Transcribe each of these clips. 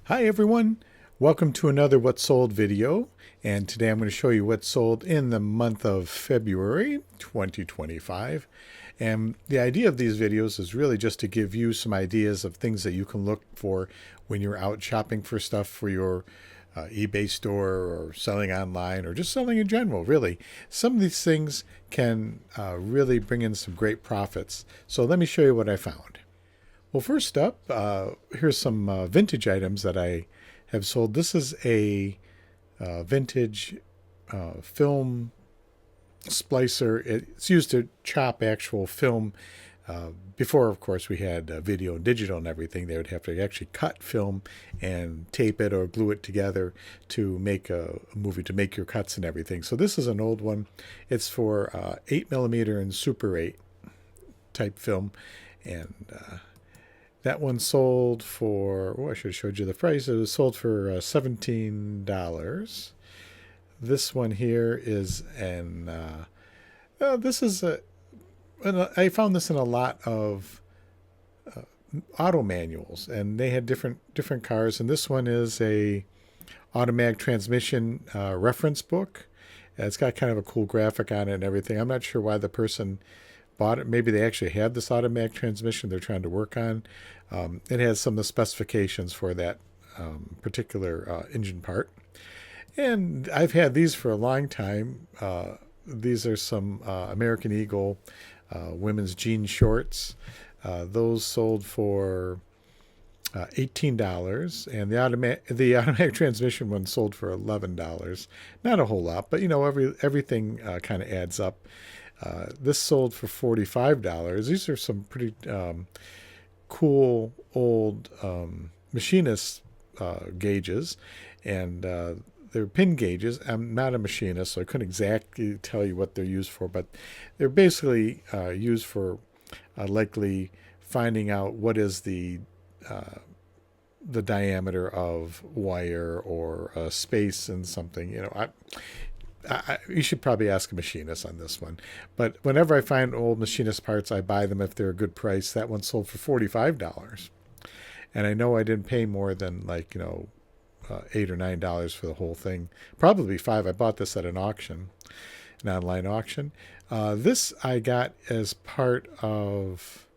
Hi everyone, welcome to another What Sold video, and today I'm going to show you what sold in the month of February 2025. And the idea of these videos is really just to give you some ideas of things that you can look for when you're out shopping for stuff for your eBay store or selling online or just selling in general, really. Some of these things can really bring in some great profits. So let me show you what I found. Well, first up, here's some vintage items that I have sold. This is a vintage film splicer. It's used to chop actual film. Before, of course, we had video and digital and everything. They would have to actually cut film and tape it or glue it together to make a movie, to make your cuts and everything. So this is an old one. It's for 8mm and Super 8 type film. And that one sold for, I should have showed you the price. It was sold for $17. This one here is I found this in a lot of auto manuals, and they had different cars. And this one is a automatic transmission reference book. It's got kind of a cool graphic on it and everything. I'm not sure why the person bought it. Maybe they actually had this automatic transmission they're trying to work on. It has some of the specifications for that particular engine part. And I've had these for a long time. These are some American Eagle women's jean shorts. Those sold for $18, and the automatic transmission one sold for $11. Not a whole lot, but everything kind of adds up. This sold for $45. These are some pretty cool old machinist gauges, and they're pin gauges. I'm not a machinist, so I couldn't exactly tell you what they're used for, but they're basically used for likely finding out what is the diameter of wire or space in something. You should probably ask a machinist on this one. But whenever I find old machinist parts, I buy them if they're a good price. That one sold for $45. And I know I didn't pay more than $8 or $9 for the whole thing. Probably $5. I bought this at an auction, an online auction. This I got as part of...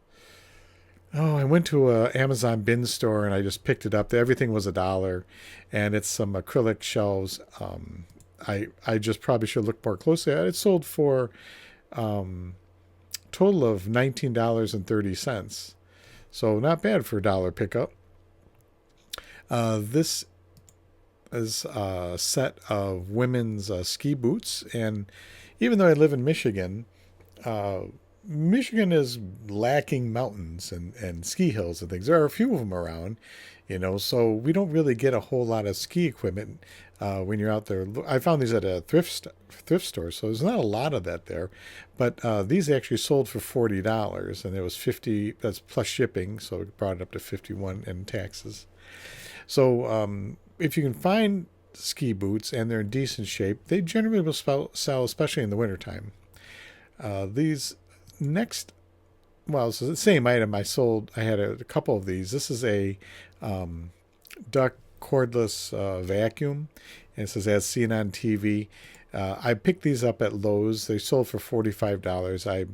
I went to an Amazon bin store and I just picked it up. Everything was $1, and it's some acrylic shelves. I just probably should look more closely at it. It sold for total of $19.30. So not bad for $1 pickup. This is a set of women's ski boots. And even though I live in Michigan, Michigan is lacking mountains and ski hills and things. There are a few of them around, so we don't really get a whole lot of ski equipment when you're out there. I found these at a thrift store, so there's not a lot of that there. But these actually sold for $40, and it was $50. That's plus shipping, so it brought it up to $51 and taxes. So if you can find ski boots and they're in decent shape, they generally will sell, especially in the wintertime. These next, it's the same item I sold. I had a couple of these. This is a duck cordless vacuum, and it says as seen on TV. I picked these up at Lowe's. They sold for $45.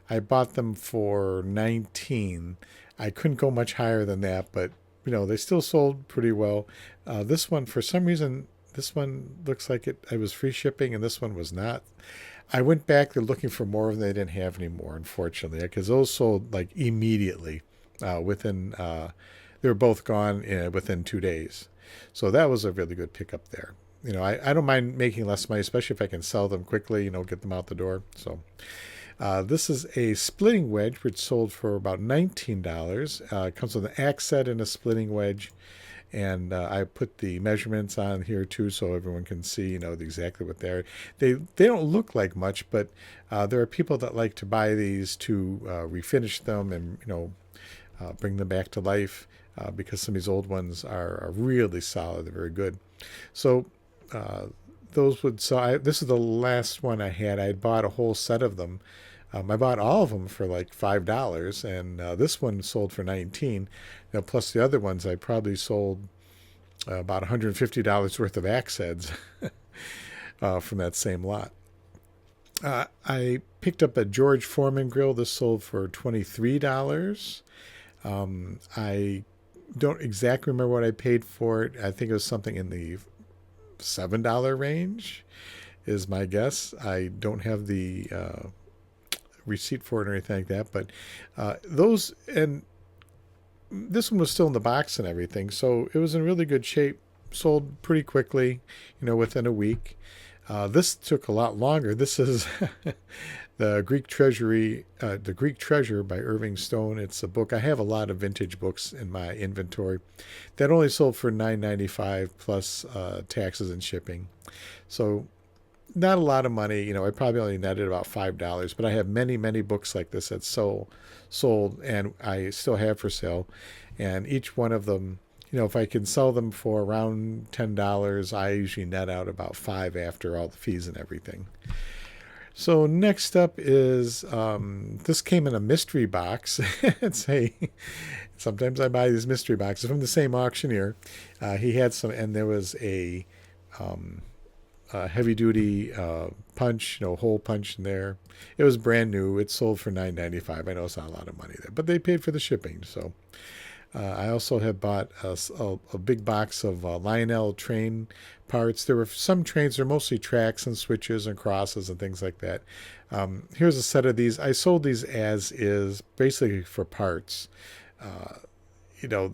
I bought them for $19. I couldn't go much higher than that, but they still sold pretty well. This one, for some reason, this one looks like it was free shipping, and this one was not. I went back there looking for more of them. They didn't have any more, unfortunately, because those sold immediately. They were both gone within 2 days. So that was a really good pickup there. I don't mind making less money, especially if I can sell them quickly, get them out the door. So this is a splitting wedge, which sold for about $19. It comes with an axe set and a splitting wedge. And I put the measurements on here too, so everyone can see, exactly what they're. They don't look like much, but there are people that like to buy these to refinish them and bring them back to life because some of these old ones are really solid. They're very good. So those would. So this is the last one I had. I had bought a whole set of them. I bought all of them for $5, and this one sold for $19. Plus the other ones I probably sold about $150 worth of axe heads from that same lot. I picked up a George Foreman grill. This sold for $23. I don't exactly remember what I paid for it. I think it was something in the $7 range, is my guess. I don't have the receipt for it or anything like that, but those, and this one was still in the box and everything, so it was in really good shape. Sold pretty quickly, within a week. This took a lot longer. This is the Greek Treasure by Irving Stone. It's a book. I have a lot of vintage books in my inventory that only sold for $9.95 plus taxes and shipping. So not a lot of money. I probably only netted about $5, but I have many, many books like this that sold, and I still have for sale. And each one of them, if I can sell them for around $10, I usually net out about $5 after all the fees and everything. So next up is this came in a mystery box. Sometimes I buy these mystery boxes from the same auctioneer. He had some, and there was a heavy duty punch, hole punch in there. It was brand new. It sold for $9.95. I know it's not a lot of money there, but they paid for the shipping. So I also have bought a big box of Lionel train parts. There were some trains, they're mostly tracks and switches and crosses and things like that. Here's a set of these. I sold these as is, basically for parts. You know,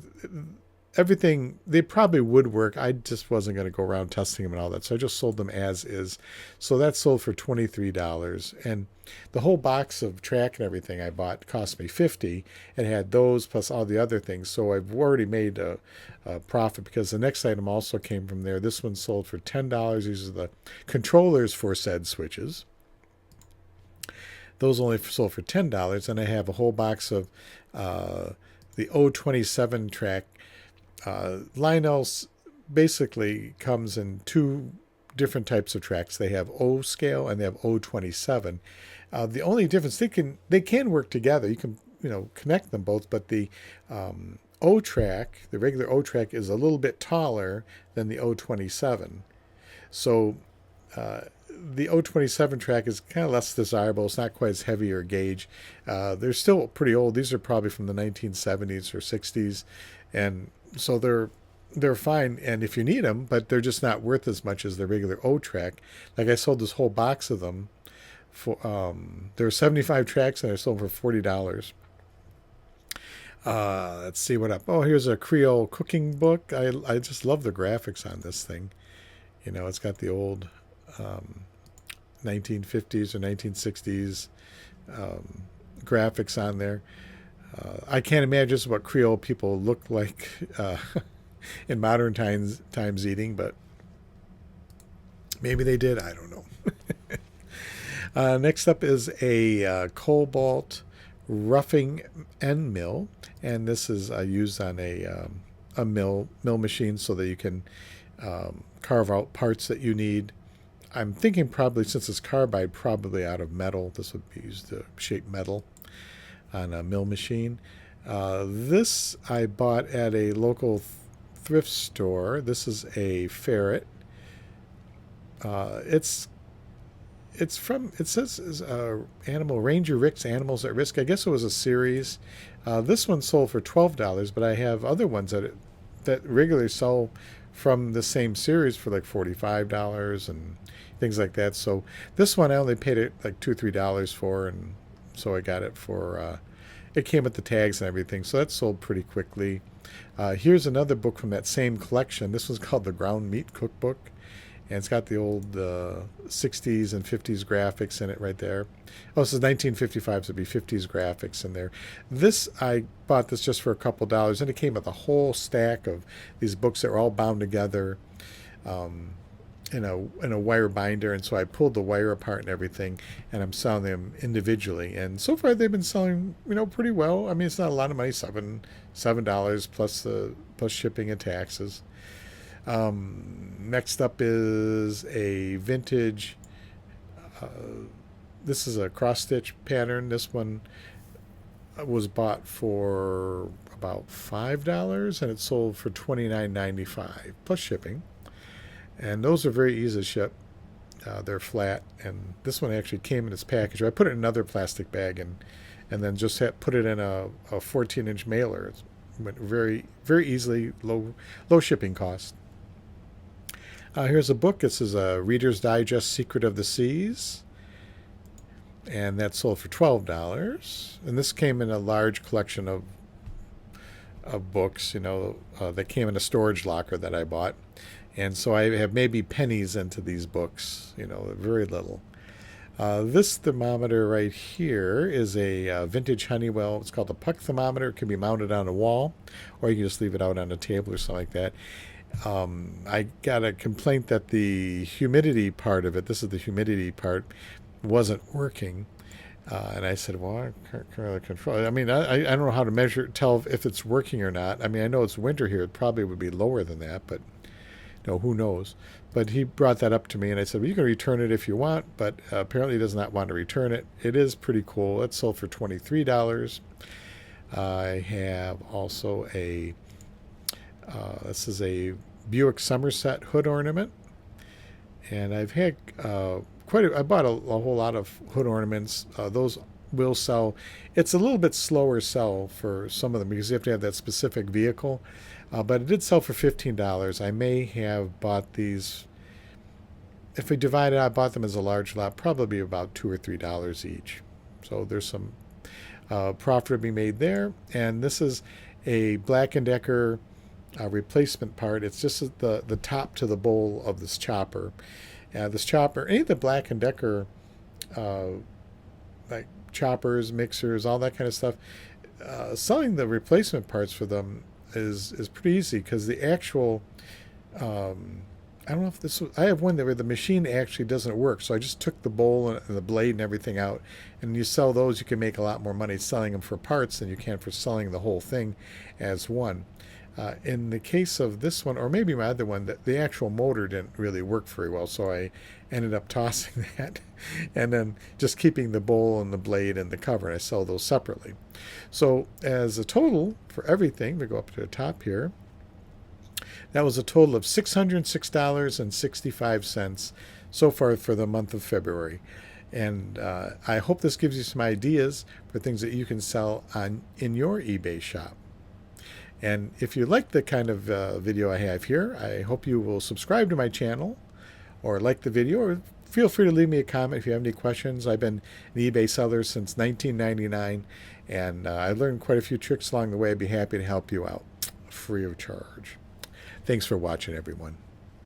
everything, they probably would work. I just wasn't going to go around testing them and all that. So I just sold them as is. So that sold for $23. And the whole box of track and everything I bought cost me $50 and had those plus all the other things. So I've already made a profit because the next item also came from there. This one sold for $10. These are the controllers for said switches. Those only sold for $10. And I have a whole box of the 027 track. Lionel's basically comes in two different types of tracks. They have O scale and they have 027. The only difference, they can work together. You can connect them both, but the O track, the regular O track, is a little bit taller than the 027. So the 027 track is kind of less desirable. It's not quite as heavy or gauge. They're still pretty old. These are probably from the 1970s or 60s, and so they're fine. And if you need them, but they're just not worth as much as the regular O track. Like I sold this whole box of them for there were 75 tracks and I sold them for $40. Let's see what up. Oh, here's a Creole cooking book. I just love the graphics on this thing. It's got the old 1950s or 1960s graphics on there. I can't imagine just what Creole people look like in modern times eating, but maybe they did. I don't know. Next up is a Cobalt roughing end mill, and this is used on a mill machine so that you can carve out parts that you need. I'm thinking probably, since it's carbide, probably out of metal. This would be used to shape metal on a mill machine. This I bought at a local thrift store. This is a ferret. It says Animal Ranger Rick's Animals at Risk. I guess it was a series. This one sold for $12, but I have other ones that regularly sell from the same series for like $45 and things like that. So this one I only paid it like $2 or $3 for, and so I got it for it came with the tags and everything, so that sold pretty quickly. Here's another book from that same collection. This one's called the Ground Meat Cookbook, and it's got the old 60s and 50s graphics in it right there. Oh, this is 1955, so it'd be 50s graphics in there. I bought this just for a couple dollars, and it came with a whole stack of these books that were all bound together in a wire binder, and so I pulled the wire apart and everything, and I'm selling them individually. And so far they've been selling pretty well. I mean, it's not a lot of money, $7 plus shipping and taxes. Next up is a vintage. This is a cross stitch pattern. This one was bought for about $5, and it sold for $29.95 plus shipping. And those are very easy to ship. They're flat, and this one actually came in its package. I put it in another plastic bag and then just put it in a 14-inch mailer. It went very very easily, low shipping cost. Here's a book. This is a Reader's Digest Secret of the Seas, and that sold for $12. And this came in a large collection of books, that came in a storage locker that I bought. And so I have maybe pennies into these books, very little. This thermometer right here is a vintage Honeywell. It's called a puck thermometer. It can be mounted on a wall, or you can just leave it out on a table or something like that. I got a complaint that the humidity part of it, this is the humidity part, wasn't working. And I said, well, I can't really control it. I mean, I don't know how to tell if it's working or not. I mean, I know it's winter here. It probably would be lower than that, but who knows? But he brought that up to me, and I said, well, you can return it if you want, but apparently he does not want to return it. It is pretty cool. It sold for $23. I have also this is a Buick Somerset hood ornament, and I've had I bought a whole lot of hood ornaments. Those will sell. It's a little bit slower sell for some of them because you have to have that specific vehicle. But it did sell for $15. I may have bought these. If we divide it, I bought them as a large lot, probably about $2 or $3 each. So there's some profit to be made there. And this is a Black & Decker replacement part. It's just the top to the bowl of this chopper. This chopper, any of the Black & Decker like choppers, mixers, all that kind of stuff, selling the replacement parts for them is pretty easy because the actual I don't know if this was, I have one where the machine actually doesn't work, so I just took the bowl and the blade and everything out, and you sell those, you can make a lot more money selling them for parts than you can for selling the whole thing as one. In the case of this one, or maybe my other one, the actual motor didn't really work very well, so I ended up tossing that and then just keeping the bowl and the blade and the cover, and I sell those separately. So as a total for everything, we go up to the top here, that was a total of $606.65 so far for the month of February. And I hope this gives you some ideas for things that you can sell in your eBay shop. And if you like the kind of video I have here, I hope you will subscribe to my channel or like the video, or feel free to leave me a comment if you have any questions. I've been an eBay seller since 1999, and I learned quite a few tricks along the way. I'd be happy to help you out free of charge. Thanks for watching, everyone.